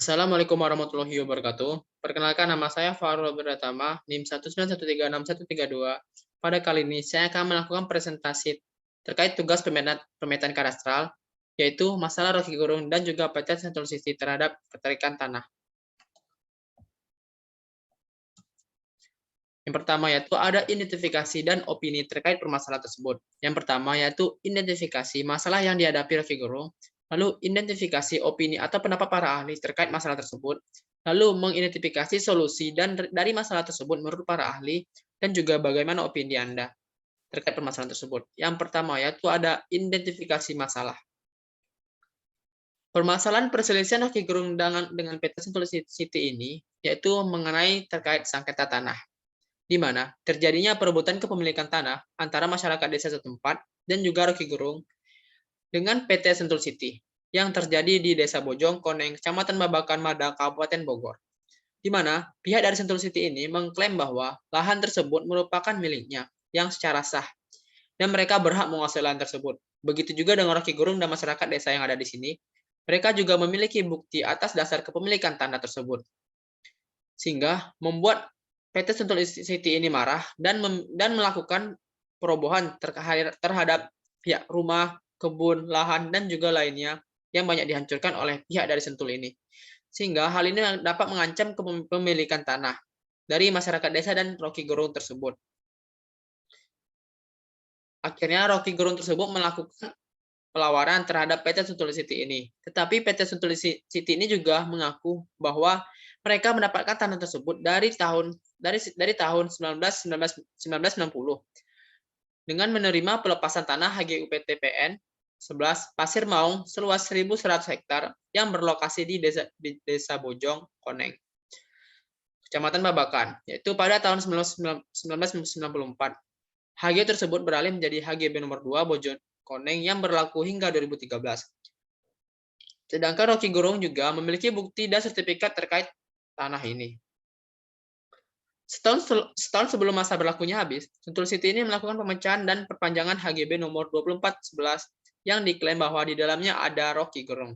Assalamualaikum warahmatullahi wabarakatuh. Perkenalkan nama saya Farul Pratama, NIM 191366132. Pada kali ini saya akan melakukan presentasi terkait tugas pemetaan kadastral, yaitu masalah Rocky Gerung dan juga peta sentul sisi terhadap keterikatan tanah. Yang pertama yaitu ada identifikasi dan opini terkait permasalahan tersebut. Yang pertama yaitu identifikasi masalah yang dihadapi Rocky Gerung, lalu identifikasi opini atau pendapat para ahli terkait masalah tersebut, lalu mengidentifikasi solusi dan dari masalah tersebut menurut para ahli, dan juga bagaimana opini Anda terkait permasalahan tersebut. Yang pertama yaitu ada identifikasi masalah. Permasalahan perselisihan Rocky Gerung dengan PT Sentul City ini yaitu mengenai terkait sengketa tanah, di mana terjadinya perebutan kepemilikan tanah antara masyarakat desa setempat dan juga Rocky Gerung dengan PT Sentul City yang terjadi di Desa Bojong Koneng, Kecamatan Babakan Mada, Kabupaten Bogor. Di mana pihak dari Sentul City ini mengklaim bahwa lahan tersebut merupakan miliknya yang secara sah dan mereka berhak menguasai lahan tersebut. Begitu juga dengan Rocky Gerung dan masyarakat desa yang ada di sini. Mereka juga memiliki bukti atas dasar kepemilikan tanah tersebut. Sehingga membuat PT Sentul City ini marah dan melakukan perobohan terhadap pihak rumah, kebun, lahan, dan juga lainnya yang banyak dihancurkan oleh pihak dari Sentul ini. Sehingga hal ini dapat mengancam kepemilikan tanah dari masyarakat desa dan Rocky Gerung tersebut. Akhirnya Rocky Gerung tersebut melakukan pelawaran terhadap PT Sentul City ini. Tetapi PT Sentul City ini juga mengaku bahwa mereka mendapatkan tanah tersebut dari tahun 1990 dengan menerima pelepasan tanah HGUPT-PN 11 Pasir Maung seluas 1.100 hektar yang berlokasi di Desa Bojong Koneng, Kecamatan Babakan, yaitu pada tahun 1994. HG tersebut beralih menjadi HGB nomor 2 Bojong Koneng yang berlaku hingga 2013. Sedangkan Rocky Gerung juga memiliki bukti dan sertifikat terkait tanah ini. Setahun sebelum masa berlakunya habis, Sentul City ini melakukan pemecahan dan perpanjangan HGB nomor 2411 yang diklaim bahwa di dalamnya ada Rocky Gerung.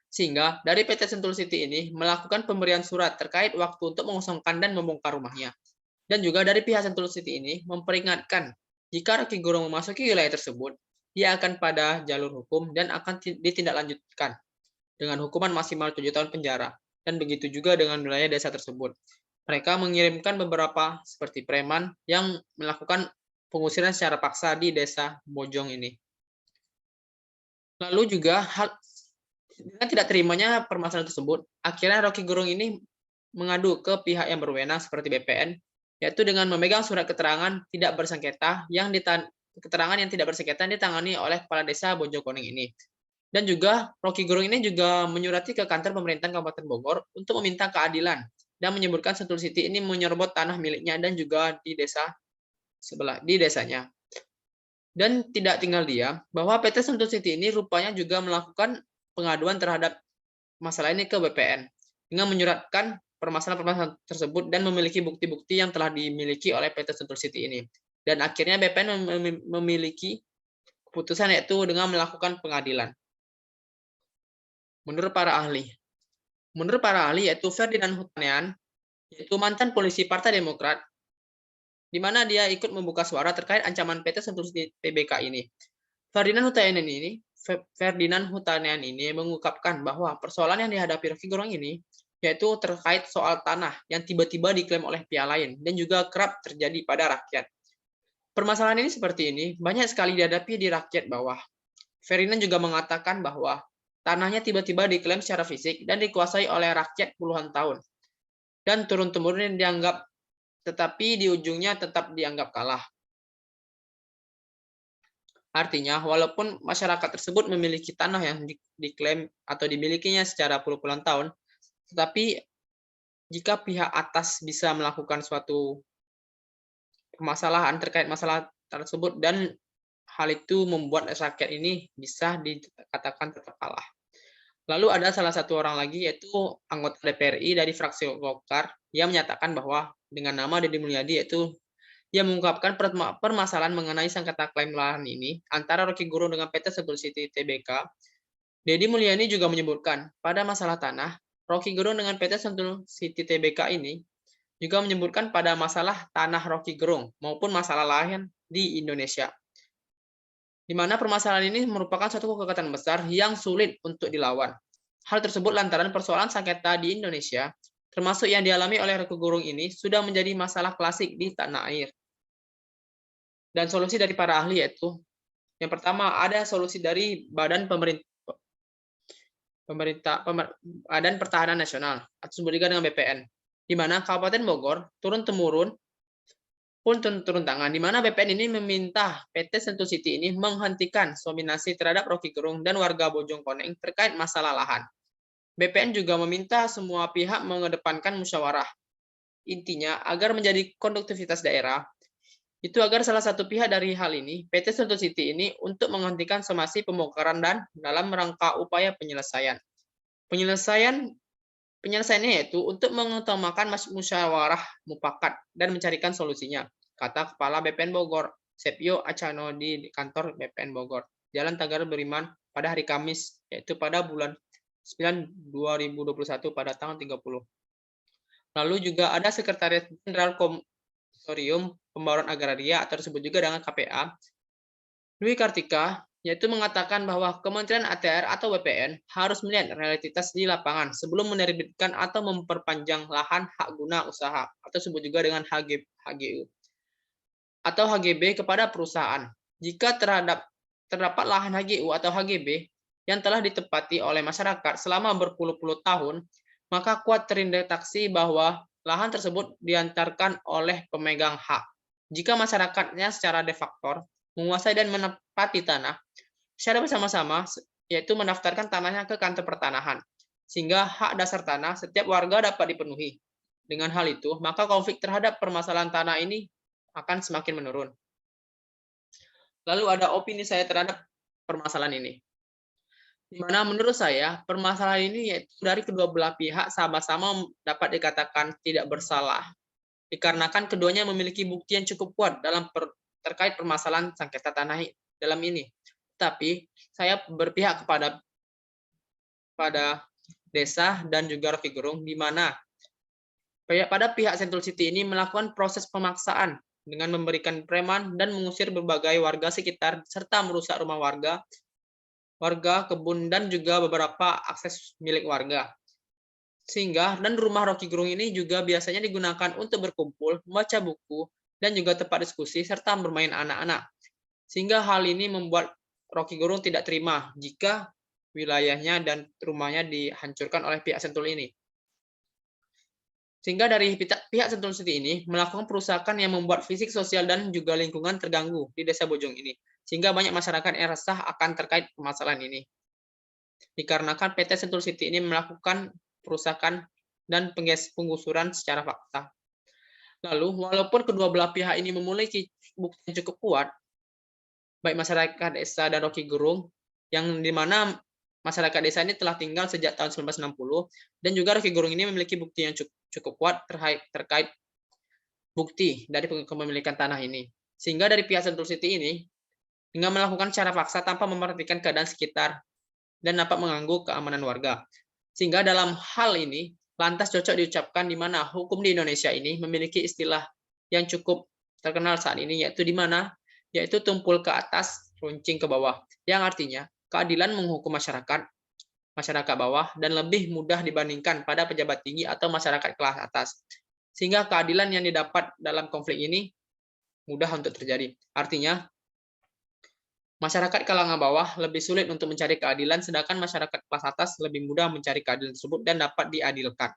Sehingga dari PT Sentul City ini melakukan pemberian surat terkait waktu untuk mengosongkan dan membongkar rumahnya. Dan juga dari pihak Sentul City ini memperingatkan jika Rocky Gerung memasuki wilayah tersebut, dia akan pada jalur hukum dan akan ditindaklanjutkan dengan hukuman maksimal 7 tahun penjara. Dan begitu juga dengan wilayah desa tersebut. Mereka mengirimkan beberapa seperti preman yang melakukan pengusiran secara paksa di Desa Bojong ini. Lalu juga dengan tidak terimanya permasalahan tersebut, akhirnya Rocky Gerung ini mengadu ke pihak yang berwenang seperti BPN, yaitu dengan memegang surat keterangan tidak bersengketa ditangani oleh Kepala Desa Bojong Koneng ini. Dan juga Rocky Gerung ini juga menyurati ke kantor pemerintahan Kabupaten Bogor untuk meminta keadilan dan menyebutkan Sentul City ini menyerobot tanah miliknya dan juga di desa sebelah di desanya. Dan tidak tinggal diam bahwa PT Sentul City ini rupanya juga melakukan pengaduan terhadap masalah ini ke BPN dengan menyuratkan permasalahan-permasalahan tersebut dan memiliki bukti-bukti yang telah dimiliki oleh PT Sentul City ini. Dan akhirnya BPN memiliki keputusan yaitu dengan melakukan pengadilan. Menurut para ahli yaitu Ferdinand Hutanean, yaitu mantan polisi Partai Demokrat, di mana dia ikut membuka suara terkait ancaman PT Sentul TBK ini. Ferdinand Hutanean ini mengungkapkan bahwa persoalan yang dihadapi Rocky Gerung ini yaitu terkait soal tanah yang tiba-tiba diklaim oleh pihak lain dan juga kerap terjadi pada rakyat. Permasalahan ini seperti ini banyak sekali dihadapi di rakyat bawah. Ferdinand juga mengatakan bahwa tanahnya tiba-tiba diklaim secara fisik dan dikuasai oleh rakyat puluhan tahun. Dan turun-temurun dianggap, tetapi di ujungnya tetap dianggap kalah. Artinya, walaupun masyarakat tersebut memiliki tanah yang diklaim atau dimilikinya secara puluh-puluhan tahun, tetapi jika pihak atas bisa melakukan suatu permasalahan terkait masalah tersebut dan hal itu membuat rakyat ini bisa dikatakan tetap kalah. Lalu ada salah satu orang lagi yaitu anggota DPRI dari fraksi Golkar yang menyatakan bahwa dengan nama Deddy Mulyadi yaitu dia mengungkapkan permasalahan mengenai sengketa klaim lahan ini antara Rocky Gerung dengan PT Sentul City Tbk. Deddy Mulyadi juga menyebutkan pada masalah tanah Rocky Gerung dengan PT Sentul City Tbk ini juga menyebutkan pada masalah tanah Rocky Gerung maupun masalah lain di Indonesia, di mana permasalahan ini merupakan suatu kekuatan besar yang sulit untuk dilawan. Hal tersebut lantaran persoalan sengketa di Indonesia, termasuk yang dialami oleh Rocky Gerung ini, sudah menjadi masalah klasik di tanah air. Dan solusi dari para ahli yaitu, yang pertama ada solusi dari Badan Pertahanan Nasional atau disebut juga dengan BPN, di mana Kabupaten Bogor turun-temurun turun tangan, di mana BPN ini meminta PT Sentul City ini menghentikan dominasi terhadap Rocky Gerung dan warga Bojongkoneng terkait masalah lahan. BPN juga meminta semua pihak mengedepankan musyawarah. Intinya, agar menjadi konduktivitas daerah, itu agar salah satu pihak dari hal ini, PT Sentul City ini, untuk menghentikan somasi pembongkaran dan dalam rangka upaya penyelesaian. Penyelesaiannya yaitu untuk mengutamakan musyawarah mufakat dan mencarikan solusinya, kata Kepala BPN Bogor, Sepio Acano di kantor BPN Bogor, Jalan Tagar Beriman pada hari Kamis, yaitu pada bulan 9 2021 pada tanggal 30. Lalu juga ada Sekretariat Jenderal Konsorsium Pembaruan Agraria atau disebut juga dengan KPA, Dwi Kartika, yaitu mengatakan bahwa Kementerian ATR atau BPN harus melihat realitas di lapangan sebelum menerbitkan atau memperpanjang lahan hak guna usaha atau disebut juga dengan HGU atau HGB kepada perusahaan. Jika terdapat lahan HGU atau HGB yang telah ditempati oleh masyarakat selama berpuluh-puluh tahun, maka kuat terdeteksi bahwa lahan tersebut diantarkan oleh pemegang hak. Jika masyarakatnya secara de facto menguasai dan menempati tanah, secara bersama-sama, yaitu mendaftarkan tanahnya ke kantor pertanahan, sehingga hak dasar tanah setiap warga dapat dipenuhi. Dengan hal itu, maka konflik terhadap permasalahan tanah ini akan semakin menurun. Lalu ada opini saya terhadap permasalahan ini. Di mana menurut saya, permasalahan ini yaitu dari kedua belah pihak sama-sama dapat dikatakan tidak bersalah. Dikarenakan keduanya memiliki bukti yang cukup kuat terkait permasalahan sengketa tanah dalam ini. Tapi saya berpihak pada desa dan juga Rocky Gerung, di mana pada pihak Sentul City ini melakukan proses pemaksaan dengan memberikan preman dan mengusir berbagai warga sekitar serta merusak rumah warga, kebun, dan juga beberapa akses milik warga. Sehingga dan rumah Rocky Gerung ini juga biasanya digunakan untuk berkumpul, membaca buku, dan juga tempat diskusi serta bermain anak-anak. Sehingga hal ini membuat Rocky Gerung tidak terima jika wilayahnya dan rumahnya dihancurkan oleh pihak Sentul ini. Sehingga dari pihak Sentul City ini melakukan perusakan yang membuat fisik, sosial, dan juga lingkungan terganggu di desa Bojong ini. Sehingga banyak masyarakat yang resah akan terkait permasalahan ini. Dikarenakan PT Sentul City ini melakukan perusakan dan penggusuran secara fakta. Lalu, walaupun kedua belah pihak ini memiliki bukti yang cukup kuat, baik masyarakat desa dan Rocky Gerung, yang dimana masyarakat desa ini telah tinggal sejak tahun 1960, dan juga Rocky Gerung ini memiliki bukti yang cukup kuat terkait bukti dari kepemilikan tanah ini. Sehingga dari pihak Sentul City ini, dengan melakukan secara paksa tanpa memperhatikan keadaan sekitar, dan dapat mengganggu keamanan warga. Sehingga dalam hal ini, lantas cocok diucapkan di mana hukum di Indonesia ini memiliki istilah yang cukup terkenal saat ini, yaitu tumpul ke atas, runcing ke bawah, yang artinya keadilan menghukum masyarakat bawah, dan lebih mudah dibandingkan pada pejabat tinggi atau masyarakat kelas atas. Sehingga keadilan yang didapat dalam konflik ini mudah untuk terjadi. Artinya, masyarakat kalangan bawah lebih sulit untuk mencari keadilan, sedangkan masyarakat kelas atas lebih mudah mencari keadilan tersebut dan dapat diadilkan.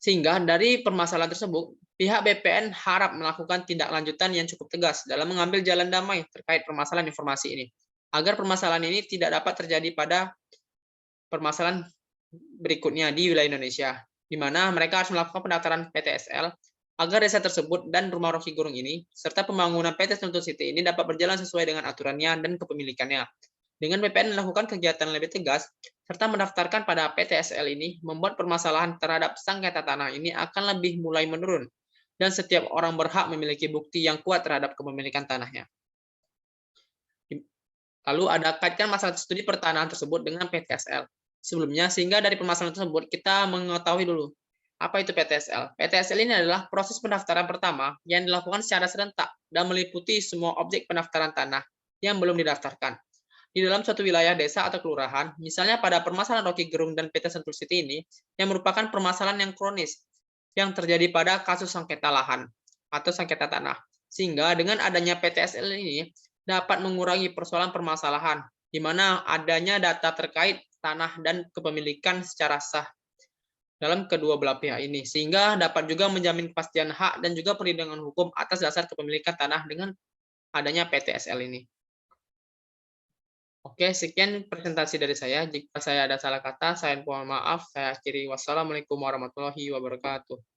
Sehingga dari permasalahan tersebut, pihak BPN harap melakukan tindak lanjutan yang cukup tegas dalam mengambil jalan damai terkait permasalahan informasi ini, agar permasalahan ini tidak dapat terjadi pada permasalahan berikutnya di wilayah Indonesia, di mana mereka harus melakukan pendaftaran PTSL agar desa tersebut dan rumah Rocky Gerung ini, serta pembangunan PT Sentul City ini dapat berjalan sesuai dengan aturannya dan kepemilikannya. Dengan BPN melakukan kegiatan lebih tegas, serta mendaftarkan pada PTSL ini, membuat permasalahan terhadap sengketa tanah ini akan lebih mulai menurun, dan setiap orang berhak memiliki bukti yang kuat terhadap kepemilikan tanahnya. Lalu ada kaitkan masalah studi pertanahan tersebut dengan PTSL. sebelumnya, sehingga dari permasalahan tersebut kita mengetahui dulu apa itu PTSL. PTSL ini adalah proses pendaftaran pertama yang dilakukan secara serentak dan meliputi semua objek pendaftaran tanah yang belum didaftarkan di dalam suatu wilayah desa atau kelurahan. Misalnya pada permasalahan Rocky Gerung dan PT Sentul City ini, yang merupakan permasalahan yang kronis yang terjadi pada kasus sengketa lahan atau sengketa tanah. Sehingga dengan adanya PTSL ini dapat mengurangi persoalan permasalahan di mana adanya data terkait tanah dan kepemilikan secara sah dalam kedua belah pihak ini, sehingga dapat juga menjamin kepastian hak dan juga perlindungan hukum atas dasar kepemilikan tanah dengan adanya PTSL ini. Oke, sekian presentasi dari saya. Jika saya ada salah kata, saya mohon maaf. Saya akhiri. Wassalamualaikum warahmatullahi wabarakatuh.